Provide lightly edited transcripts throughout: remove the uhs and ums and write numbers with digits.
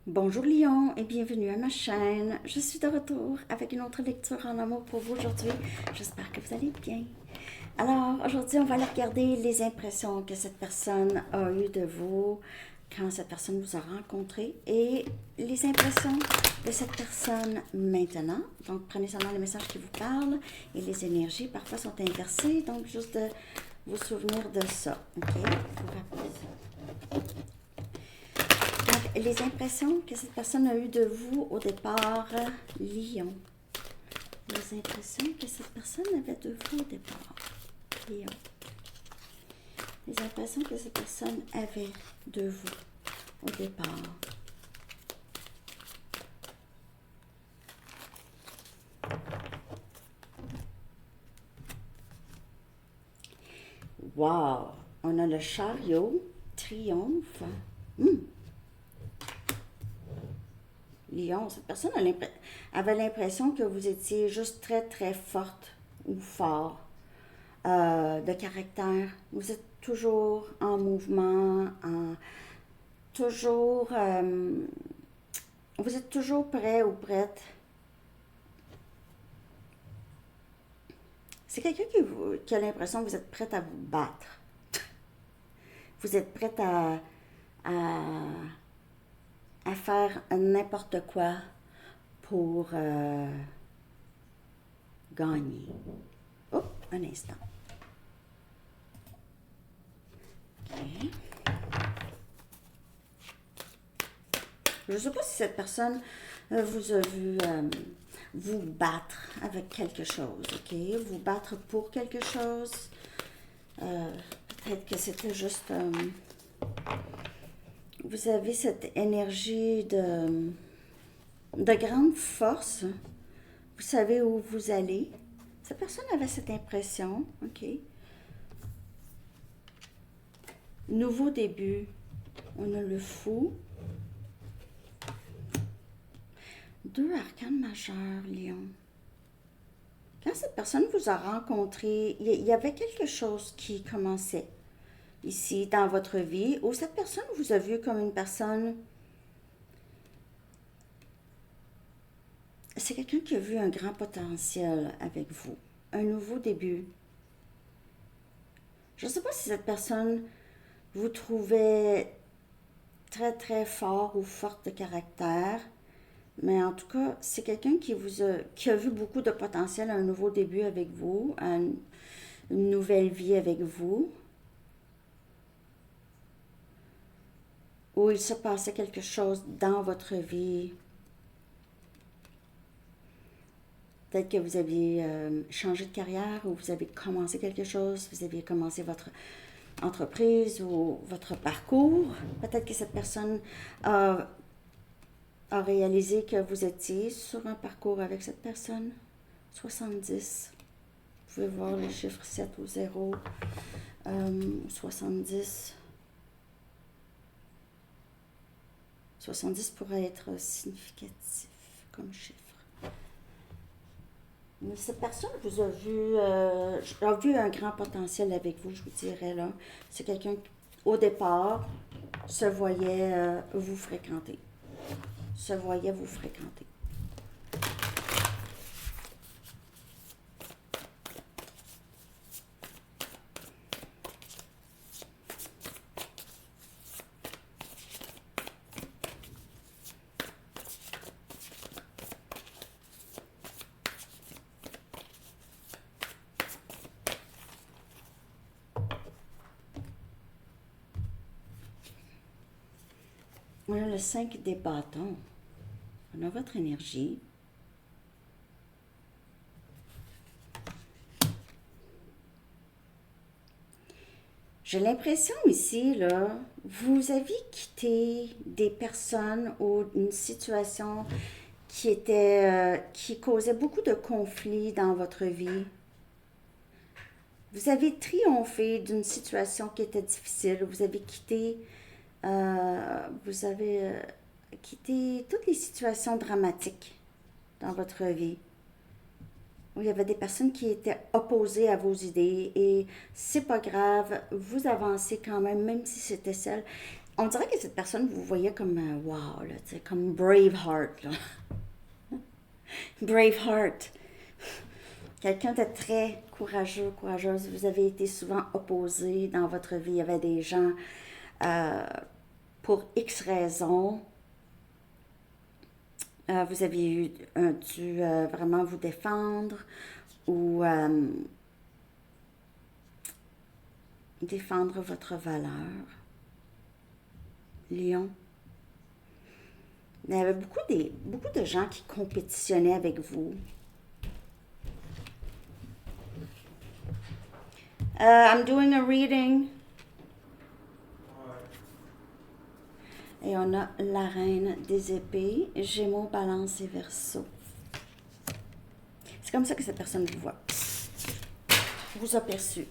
Bonjour Lyon et bienvenue à ma chaîne. Je suis de retour avec une autre lecture en amour pour vous aujourd'hui. J'espère que vous allez bien. Alors aujourd'hui on va aller regarder les impressions que cette personne a eues de vous quand cette personne vous a rencontré et les impressions de cette personne maintenant. Donc prenez seulement les messages qui vous parlent et les énergies parfois sont inversées. Donc juste de vous souvenir de ça. Ok? Vous rappelez ça. Donc, les impressions que cette personne a eues de vous au départ, Lion. Les impressions que cette personne avait de vous au départ, Lion. Les impressions que cette personne avait de vous au départ. Wow! On a le chariot, triomphe. Lion, cette personne avait l'impression que vous étiez juste très très forte ou fort de caractère. Vous êtes toujours en mouvement, toujours, vous êtes toujours prêt ou prête. C'est quelqu'un qui a l'impression que vous êtes prête à vous battre. Vous êtes prête à, à faire n'importe quoi pour gagner. Oh, un instant. Ok. Je ne sais pas si cette personne vous a vu vous battre avec quelque chose, ok? Vous battre pour quelque chose. Peut-être que c'était juste... vous avez cette énergie de grande force. Vous savez où vous allez. Cette personne avait cette impression, ok? Nouveau début. On a le fou. Deux arcanes majeures, Lion. Quand cette personne vous a rencontré, il y avait quelque chose qui commençait ici dans votre vie, où cette personne vous a vu comme une personne... C'est quelqu'un qui a vu un grand potentiel avec vous, un nouveau début. Je ne sais pas si cette personne vous trouvait très très fort ou forte de caractère, mais en tout cas, c'est quelqu'un qui a vu beaucoup de potentiel, un nouveau début avec vous, une nouvelle vie avec vous, où il se passait quelque chose dans votre vie. Peut-être que vous aviez changé de carrière ou vous avez commencé quelque chose, vous aviez commencé votre entreprise ou votre parcours. Peut-être que cette personne a réalisé que vous étiez sur un parcours avec cette personne. 70. Vous pouvez voir les chiffres 7 ou 0. 70. 70 pourrait être significatif comme chiffre. Mais cette personne vous a vu un grand potentiel avec vous, je vous dirais là. C'est quelqu'un qui, au départ, se voyait vous fréquenter. Se voyait vous fréquenter. On a le 5 des bâtons. On a votre énergie. J'ai l'impression ici, là, vous avez quitté des personnes ou une situation qui causait beaucoup de conflits dans votre vie. Vous avez triomphé d'une situation qui était difficile. Vous avez quitté toutes les situations dramatiques dans votre vie. Où il y avait des personnes qui étaient opposées à vos idées et c'est pas grave, vous avancez quand même, même si c'était celle. On dirait que cette personne, vous voyez comme, wow, là, tu sais, comme Braveheart, là. Braveheart. Quelqu'un de très courageux, courageuse. Vous avez été souvent opposé dans votre vie. Il y avait des gens, euh, pour X raisons, vous aviez dû vraiment vous défendre ou défendre votre valeur. Lion. Il y avait beaucoup de gens qui compétitionnaient avec vous. I'm doing a reading. Et on a la reine des épées, Gémeaux, Balance et Verseau. C'est comme ça que cette personne vous voit. Vous a perçu.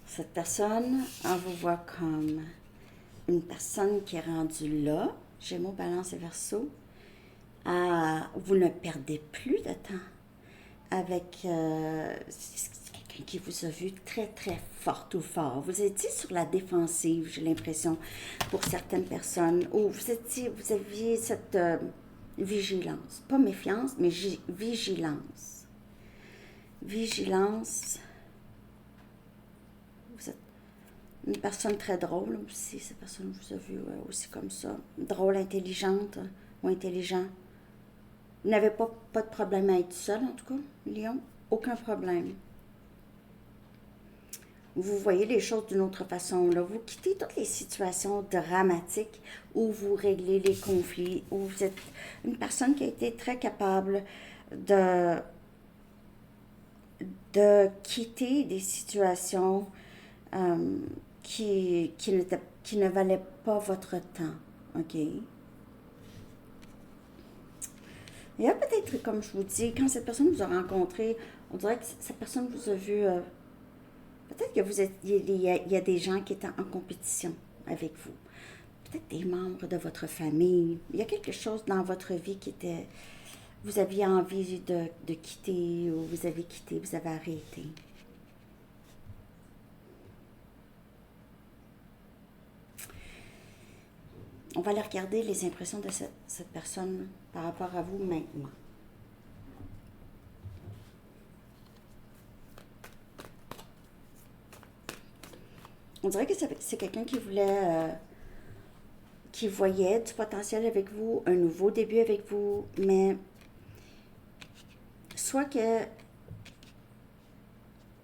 Cette personne, on vous voit comme une personne qui est rendue là, Gémeaux, Balance et Verseau. Vous ne perdez plus de temps avec quelqu'un qui vous a vu très, très forte ou fort. Vous étiez sur la défensive, j'ai l'impression, pour certaines personnes, ou vous aviez cette vigilance. Pas méfiance, mais vigilance. Vigilance. Vous êtes une personne très drôle aussi. Cette personne vous a vu aussi comme ça. Drôle, intelligente ou intelligent. Vous n'avez pas de problème à être seul, en tout cas, Lion. Aucun problème. Vous voyez les choses d'une autre façon. Là. Vous quittez toutes les situations dramatiques où vous réglez les conflits, où vous êtes une personne qui a été très capable de quitter des situations qui ne valaient pas votre temps. OK? Il y a peut-être, comme je vous dis, quand cette personne vous a rencontré, on dirait que cette personne vous a vu. Peut-être que il y a des gens qui étaient en compétition avec vous. Peut-être des membres de votre famille. Il y a quelque chose dans votre vie qui était. Vous aviez envie de quitter, ou vous avez quitté, vous avez arrêté. On va aller regarder les impressions de cette personne par rapport à vous maintenant. On dirait que c'est quelqu'un qui voulait, qui voyait du potentiel avec vous, un nouveau début avec vous, mais soit que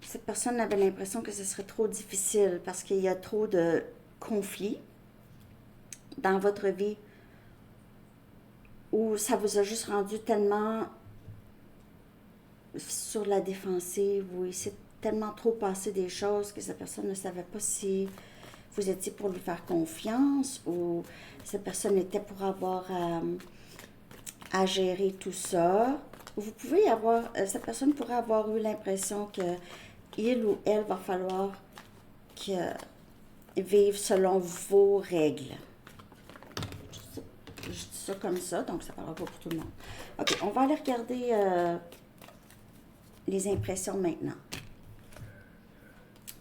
cette personne avait l'impression que ce serait trop difficile parce qu'il y a trop de conflits dans votre vie, ou ça vous a juste rendu tellement sur la défensive, où il s'est tellement trop passé des choses que cette personne ne savait pas si vous étiez pour lui faire confiance ou cette personne était pour avoir à gérer tout ça. Vous pouvez avoir, cette personne pourrait avoir eu l'impression que il ou elle va falloir vivre selon vos règles. Je dis ça comme ça, donc ça ne parlera pas pour tout le monde. OK, on va aller regarder les impressions maintenant.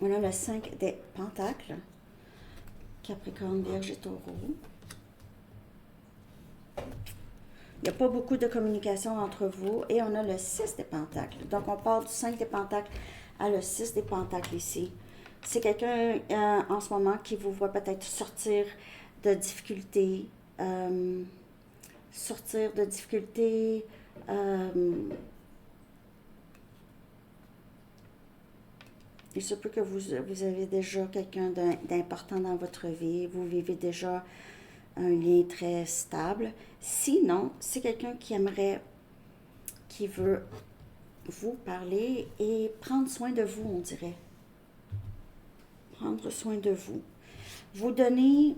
On a le 5 des Pentacles, Capricorne, Vierge et Taureau. Il n'y a pas beaucoup de communication entre vous. Et on a le 6 des Pentacles. Donc, on part du 5 des Pentacles à le 6 des Pentacles ici. C'est quelqu'un en ce moment qui vous voit peut-être sortir de difficultés. Il se peut que vous avez déjà quelqu'un d'important dans votre vie. Vous vivez déjà un lien très stable. Sinon, c'est quelqu'un qui veut vous parler et prendre soin de vous, on dirait. Prendre soin de vous. Vous donnez,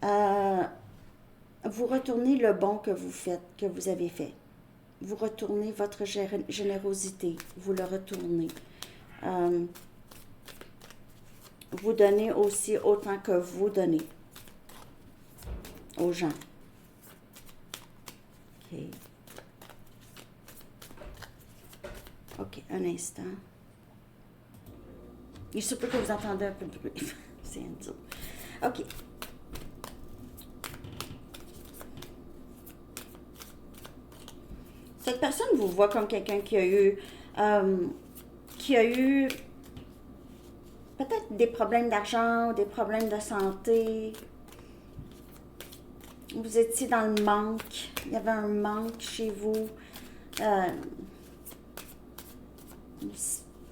vous retournez le bon que vous faites, que vous avez fait. Vous retournez votre générosité, vous le retournez. Vous donnez aussi autant que vous donnez. aux gens. OK. OK, un instant. Il se peut que vous entendez un peu de bruit. C'est Enzo. OK. Cette personne vous voit comme quelqu'un qui a eu peut-être des problèmes d'argent, des problèmes de santé. Vous étiez dans le manque. Il y avait un manque chez vous.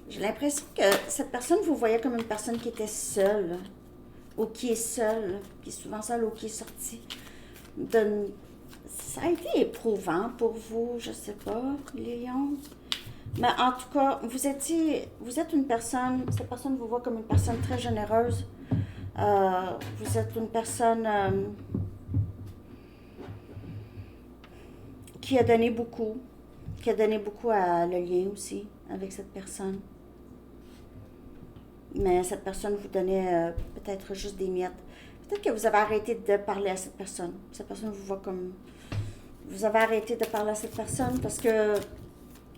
J'ai l'impression que cette personne vous voyait comme une personne qui était seule, ou qui est seule, qui est souvent seule ou qui est sortie. Ça a été éprouvant pour vous, je sais pas, Léon. Mais en tout cas, vous êtes une personne, cette personne vous voit comme une personne très généreuse. Vous êtes une personne qui a donné beaucoup à le lien aussi avec cette personne. Mais cette personne vous donnait peut-être juste des miettes. Peut-être que vous avez arrêté de parler à cette personne. Cette personne vous voit comme... Vous avez arrêté de parler à cette personne parce que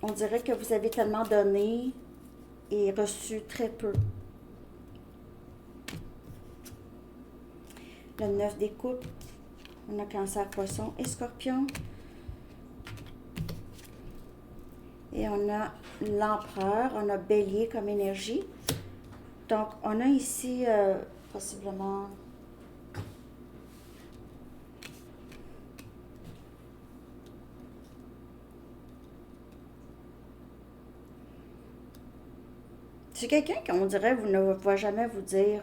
on dirait que vous avez tellement donné et reçu très peu. Le 9 des coupes. On a Cancer, Poisson et Scorpion. Et on a l'Empereur, on a Bélier comme énergie. Donc, on a ici possiblement... C'est quelqu'un qu'on dirait vous ne va jamais vous dire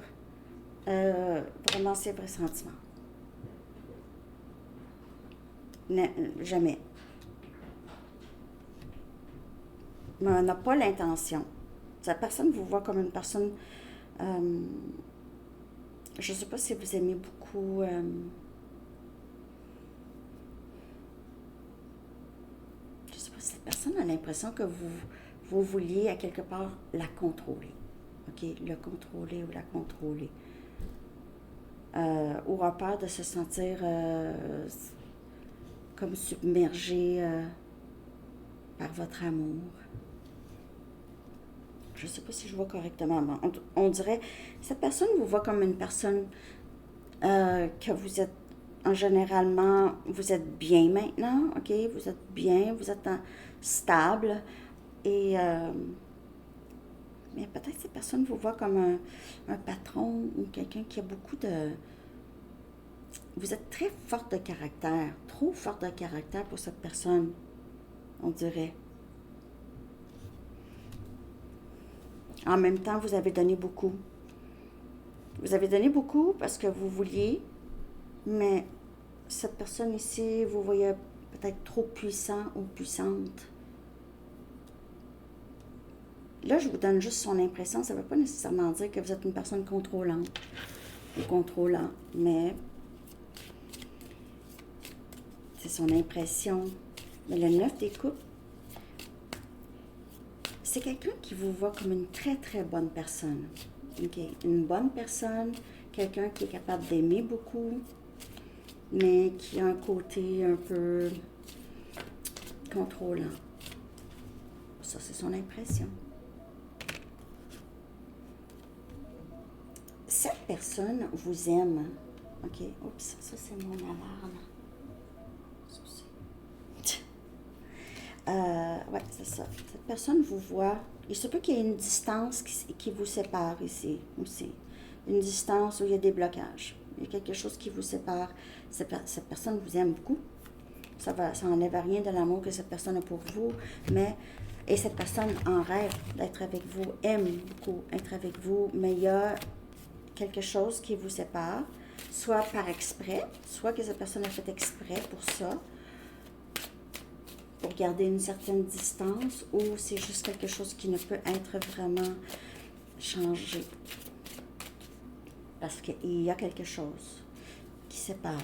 vraiment ses vrais sentiments. Jamais. Mais on n'a pas l'intention. Cette personne vous voit comme une personne... je ne sais pas si vous aimez beaucoup... je ne sais pas si cette personne a l'impression que vous vouliez à quelque part la contrôler. OK? Le contrôler ou la contrôler. Ou a peur de se sentir comme submergé par votre amour. Je ne sais pas si je vois correctement. On dirait, cette personne vous voit comme une personne que vous êtes, généralement, vous êtes bien maintenant, OK? Vous êtes bien, vous êtes stable. Et, mais peut-être cette personne vous voit comme un patron ou quelqu'un qui a beaucoup de... Vous êtes très forte de caractère, trop forte de caractère pour cette personne, on dirait. En même temps, vous avez donné beaucoup. Vous avez donné beaucoup parce que vous vouliez, mais cette personne ici, vous voyez peut-être trop puissant ou puissante. Là, je vous donne juste son impression. Ça ne veut pas nécessairement dire que vous êtes une personne contrôlante ou contrôlant, mais c'est son impression. Mais le 9 des coupes, c'est quelqu'un qui vous voit comme une très, très bonne personne. Okay? Une bonne personne, quelqu'un qui est capable d'aimer beaucoup, mais qui a un côté un peu contrôlant. Ça, c'est son impression. Cette personne vous aime. OK? Oups, ça, c'est mon alarme. Ouais, c'est ça. Cette personne vous voit. Il se peut qu'il y ait une distance qui vous sépare ici aussi. Une distance où il y a des blocages. Il y a quelque chose qui vous sépare. Cette personne vous aime beaucoup. Ça n'enlève rien de l'amour que cette personne a pour vous, et cette personne en rêve d'être avec vous, aime beaucoup être avec vous, mais il y a quelque chose qui vous sépare, soit par exprès, soit que cette personne a fait exprès pour ça, pour garder une certaine distance, ou c'est juste quelque chose qui ne peut être vraiment changé. Parce qu'il y a quelque chose qui sépare.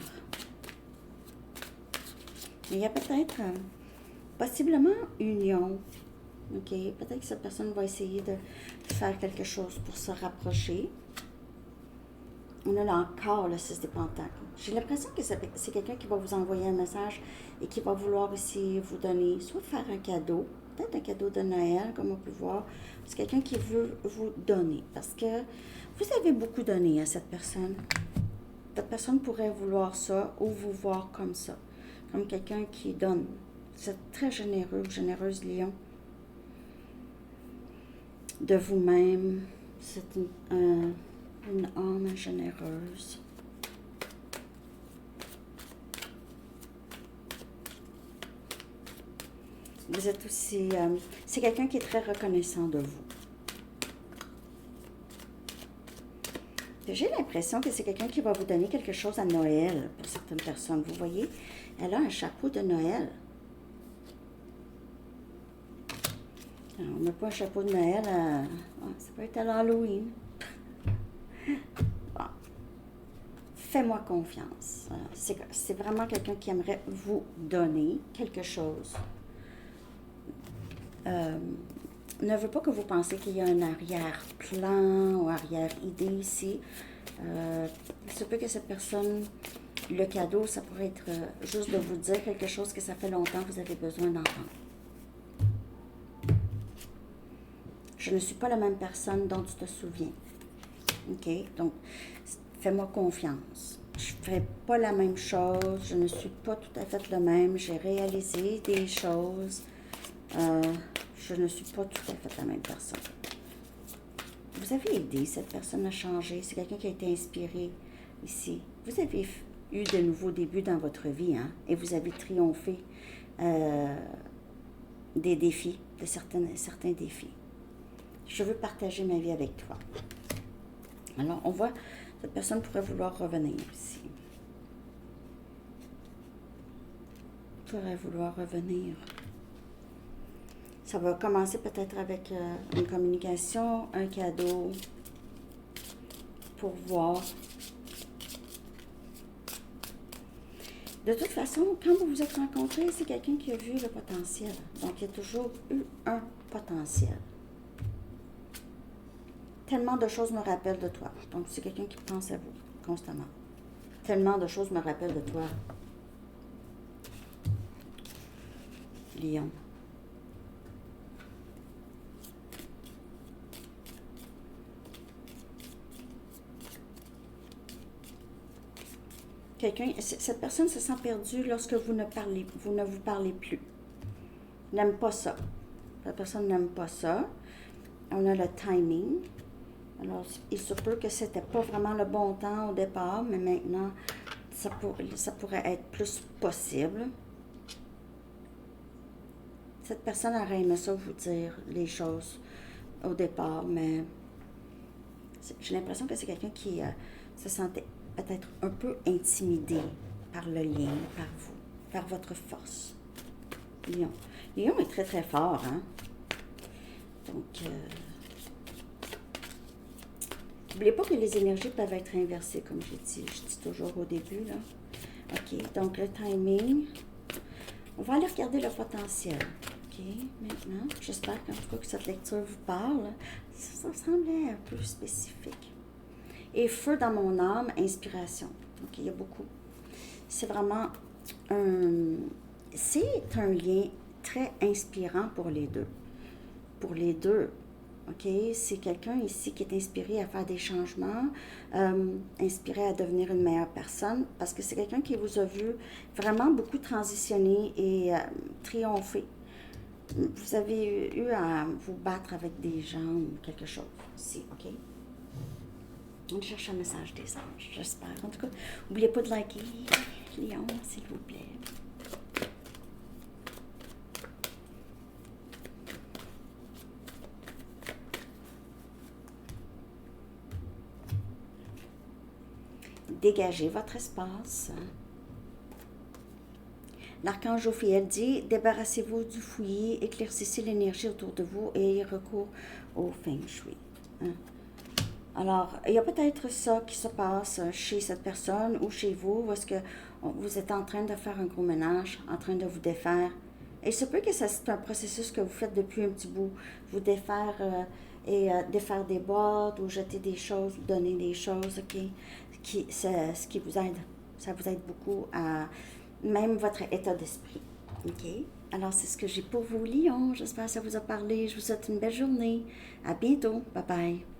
Mais il y a peut-être, possiblement, union. OK? Peut-être que cette personne va essayer de faire quelque chose pour se rapprocher. On a là encore le 6 des pentacles. J'ai l'impression que c'est quelqu'un qui va vous envoyer un message et qui va vouloir aussi vous donner, soit faire un cadeau, peut-être un cadeau de Noël, comme on peut voir. C'est quelqu'un qui veut vous donner parce que vous avez beaucoup donné à cette personne. Cette personne pourrait vouloir ça ou vous voir comme ça, comme quelqu'un qui donne. Vous êtes très généreux ou généreuse, Lion. De vous-même, c'est une âme généreuse. Vous êtes aussi... c'est quelqu'un qui est très reconnaissant de vous. J'ai l'impression que c'est quelqu'un qui va vous donner quelque chose à Noël pour certaines personnes. Vous voyez, elle a un chapeau de Noël. Alors, on n'a pas un chapeau de Noël, ça peut être à l'Halloween. Bon. Fais-moi confiance. C'est vraiment quelqu'un qui aimerait vous donner quelque chose. Ne veut pas que vous pensiez qu'il y a un arrière-plan ou arrière-idée ici. Il se peut que cette personne, le cadeau, ça pourrait être juste de vous dire quelque chose que ça fait longtemps que vous avez besoin d'entendre. Je ne suis pas la même personne dont tu te souviens. OK? Donc, fais-moi confiance. Je ne ferai pas la même chose. Je ne suis pas tout à fait le même. J'ai réalisé des choses. Je ne suis pas tout à fait la même personne. Vous avez aidé cette personne à changer. C'est quelqu'un qui a été inspiré ici. Vous avez eu de nouveaux débuts dans votre vie, hein? Et vous avez triomphé des défis, de certains défis. Je veux partager ma vie avec toi. Alors, on voit, cette personne pourrait vouloir revenir ici. Pourrait vouloir revenir. Ça va commencer peut-être avec une communication, un cadeau, pour voir. De toute façon, quand vous vous êtes rencontrés, c'est quelqu'un qui a vu le potentiel. Donc, il y a toujours eu un potentiel. Tellement de choses me rappellent de toi. Donc, c'est quelqu'un qui pense à vous constamment. Tellement de choses me rappellent de toi. Lion. Cette personne se sent perdue lorsque vous ne vous parlez plus. N'aime pas ça. La personne n'aime pas ça. On a le timing. Alors, il se peut que c'était pas vraiment le bon temps au départ, mais maintenant, ça pourrait être plus possible. Cette personne aurait aimé ça vous dire les choses au départ, mais j'ai l'impression que c'est quelqu'un qui se sentait peut-être un peu intimidé par le lien, par vous, par votre force. Lion. Lion est très très fort, hein? Donc, n'oubliez pas que les énergies peuvent être inversées, comme je dis toujours au début, là. OK, donc le timing. On va aller regarder le potentiel. OK, maintenant, j'espère qu'en tout cas que cette lecture vous parle. Ça semblait un peu spécifique. Et feu dans mon âme, inspiration. Donc, il y a beaucoup. C'est vraiment c'est un lien très inspirant pour les deux. Pour les deux. OK? C'est quelqu'un ici qui est inspiré à faire des changements, inspiré à devenir une meilleure personne, parce que c'est quelqu'un qui vous a vu vraiment beaucoup transitionner et triompher. Vous avez eu à vous battre avec des gens ou quelque chose ici, OK? On cherche un message des anges, j'espère. En tout cas, n'oubliez pas de liker, Lion, s'il vous plaît. Dégagez votre espace. L'archange Ophiel dit, débarrassez-vous du fouillis, éclaircissez l'énergie autour de vous et ayez recours au Feng Shui. Hein? Alors, il y a peut-être ça qui se passe chez cette personne ou chez vous, parce que vous êtes en train de faire un gros ménage, en train de vous défaire. Et il se peut que c'est un processus que vous faites depuis un petit bout, vous défaire et défaire des boîtes ou jeter des choses, donner des choses, OK? C'est ce qui vous aide. Ça vous aide beaucoup à même votre état d'esprit. OK? Alors, c'est ce que j'ai pour vous, Lion. J'espère que ça vous a parlé. Je vous souhaite une belle journée. À bientôt. Bye bye.